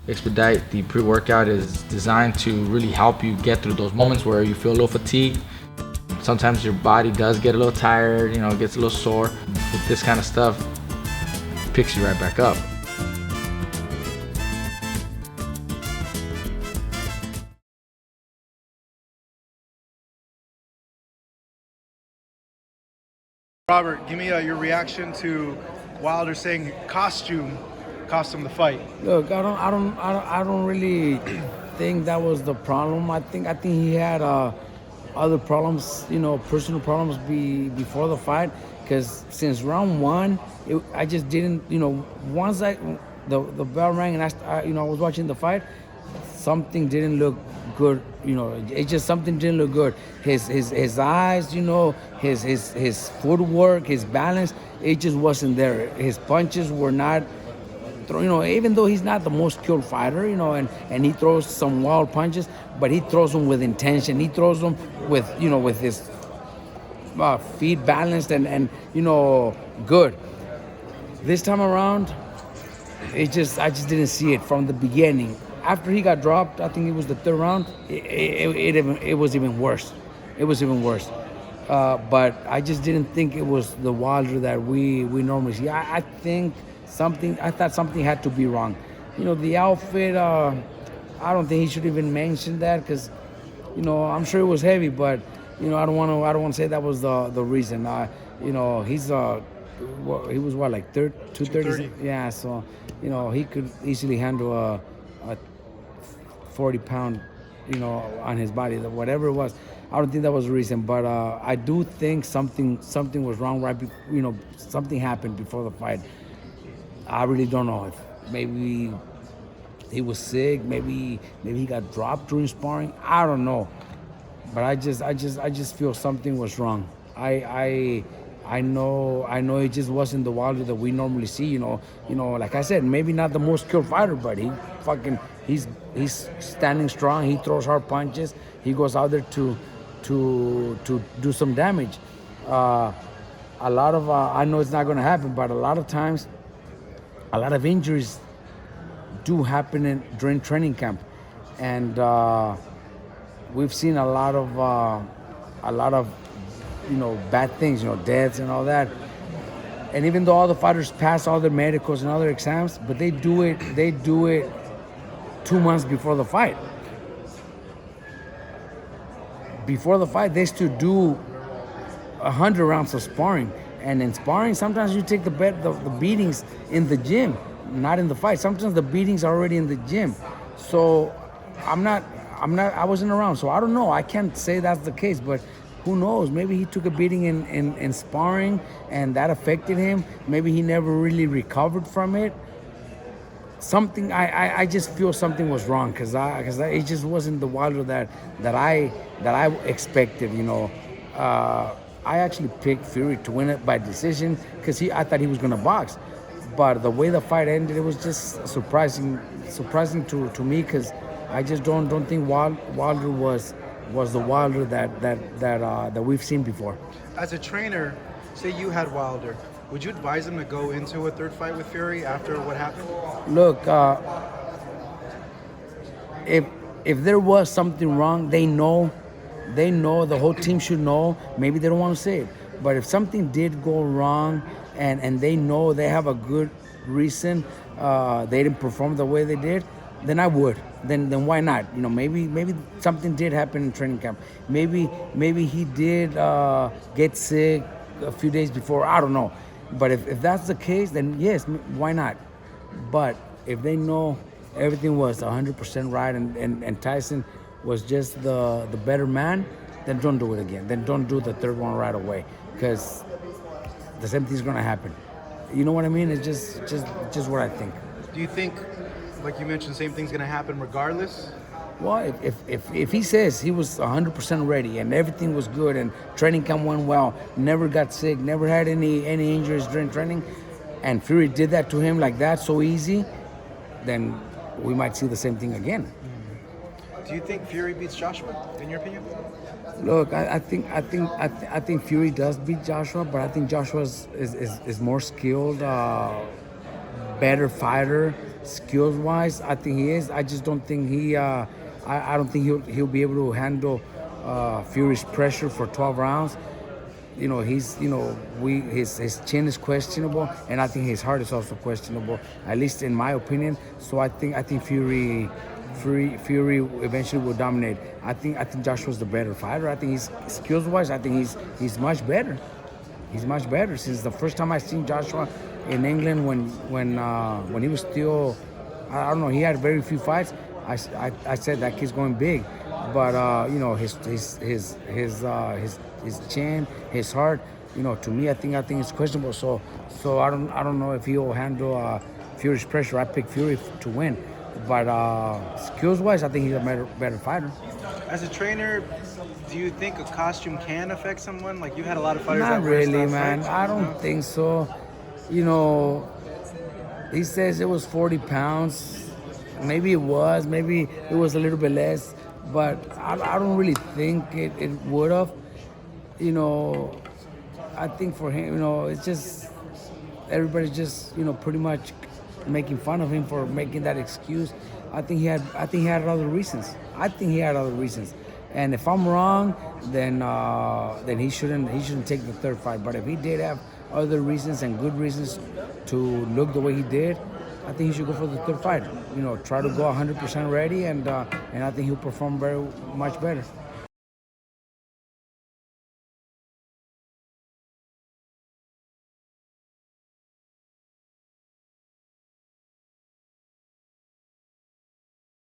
Expedite, the pre-workout, is designed to really help you get through those moments where you feel a little fatigued. Sometimes your body does get a little tired, gets a little sore. With this kind of stuff, it picks you right back up. Robert, give me your reaction to Wilder saying costume cost him the fight. Look, I don't really think that was the problem. I think he had other problems, personal problems before the fight. Because since round one, I just didn't, once the bell rang and I was watching the fight, something didn't look good. It just something didn't look good. His eyes, his footwork, his balance, it just wasn't there. His punches were not, even though he's not the most skilled fighter, and he throws some wild punches, but he throws them with intention. He throws them with his feet balanced and good. This time around, I just didn't see it from the beginning. After he got dropped, I think it was the third round. It was even worse. It was even worse. But I just didn't think it was the Wilder that we normally see. I thought something had to be wrong. The outfit. I don't think he should even mention that because, I'm sure it was heavy, but I don't want to say that was the reason. He's he was what, like 230? Yeah, so he could easily handle a 40-pound, on his body, whatever it was. I don't think that was the reason, but I do think something was wrong something happened before the fight. I really don't know if maybe he was sick, maybe he got dropped during sparring. I don't know, but I just feel something was wrong. I know it just wasn't the Wilder that we normally see. Like I said, maybe not the most skilled fighter, but he's standing strong. He throws hard punches. He goes out there to do some damage. A lot of I know it's not going to happen, but a lot of times, a lot of injuries do happen during training camp, and we've seen a lot of bad things, deaths and all that. And even though all the fighters pass all their medicals and all their exams, but they do it 2 months before the fight. Before the fight, they still do 100 rounds of sparring. And in sparring, sometimes you take the beatings in the gym, not in the fight. Sometimes the beatings are already in the gym. So I wasn't around, so I don't know. I can't say that's the case, but who knows? Maybe he took a beating in sparring and that affected him. Maybe he never really recovered from it. I just feel something was wrong because it just wasn't the Wilder that I expected. I actually picked Fury to win it by decision because I thought he was going to box, but the way the fight ended, it was just surprising to me because I just don't think Wilder was the Wilder that we've seen before. As a trainer, say you had Wilder, would you advise him to go into a third fight with Fury after what happened? Look, if there was something wrong, they know, the whole team should know. Maybe they don't want to say it, but if something did go wrong and they know, they have a good reason, they didn't perform the way they did, then I would. Then why not? Maybe something did happen in training camp. Maybe he did get sick a few days before. I don't know. But if that's the case, then yes, why not? But if they know everything was 100% right and Tyson was just the better man, then don't do it again. Then don't do the third one right away because the same thing's gonna happen. You know what I mean? It's just what I think. Do you think, like you mentioned, same thing's going to happen regardless? Well, if he says he was 100% ready and everything was good and training camp went well, never got sick, never had any injuries during training, and Fury did that to him like that so easy, then we might see the same thing again. Do you think Fury beats Joshua, in your opinion? Look, I think Fury does beat Joshua, but I think Joshua is more skilled, better fighter. skills wise, I think he is. I just don't think I don't think he'll be able to handle Fury's pressure for 12 rounds. His chin is questionable, and I think his heart is also questionable, at least in my opinion. So I think Fury eventually will dominate. I think Joshua's the better fighter. I think he's skills wise. I think he's much better. He's much better since the first time I seen Joshua in England when he was still, I don't know, he had very few fights. I said that kid's going big, but his chin, his heart, to me I think it's questionable. So I don't know if he'll handle Fury's pressure. I pick Fury to win, but skills wise I think he's a better fighter. As a trainer, do you think a costume can affect someone? Like, you've had a lot of fighters Not that wear really, stuff, man. right? I don't think so. He says it was 40 pounds. Maybe it was. Maybe it was a little bit less. But I don't really think it would have. I think for him, it's just everybody's just, pretty much making fun of him for making that excuse. I think he had other reasons. And if I'm wrong, then he shouldn't take the third fight. But if he did have other reasons and good reasons to look the way he did, I think he should go for the third fight. Try to go 100% ready, and I think he'll perform very much better.